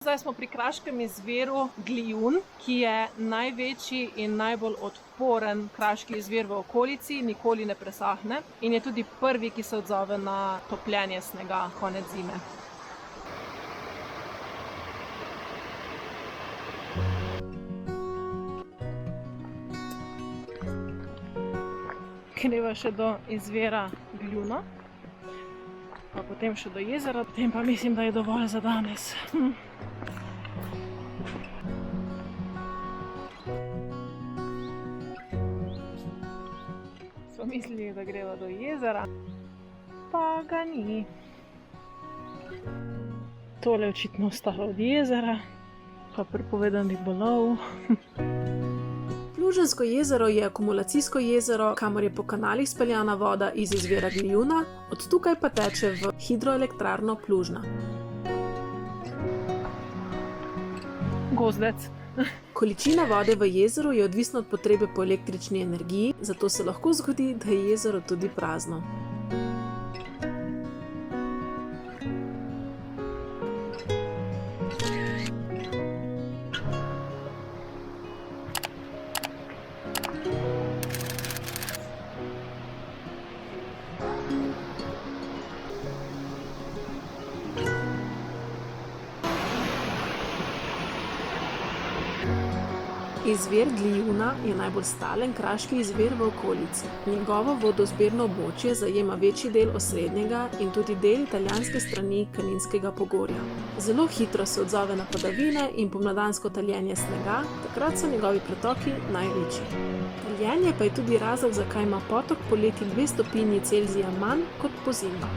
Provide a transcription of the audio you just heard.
Zdaj smo pri kraškem izviru Glijun, ki je največji in najbolj odporen kraški izvir v okolici, nikoli ne presahne in je tudi prvi, ki se odzove na topljenje snega konec zime. Greva še do izvira Glijuna, pa potem še do jezera, potem pa mislim, da je dovolj za danes. Smo mislili, da greva do jezera, pa ga ni. Tole očitno ostalo od jezera, pa prepovedan ribolov. Plužensko jezero je akumulacijsko jezero, kamor je po kanalih speljana voda iz izvira Glijuna, od tukaj pa teče v hidroelektrarno Plužna. Gozdec. Količina vode v jezeru je odvisna od potrebe po električni energiji, zato se lahko zgodi, da je jezero tudi prazno. Izvir Glijuna je najbolj stalen kraški izvir v okolici. Njegovo vodozbirno območje zajema večji del osrednjega in tudi del italijanske strani Kaninskega pogorja. Zelo hitro se odzove na padavine in pomladansko taljenje snega, takrat so njegovi pretoki največji. Taljenje pa je tudi razlog, zakaj ima potok poleti 2 stopinji Celzija manj kot pozimi.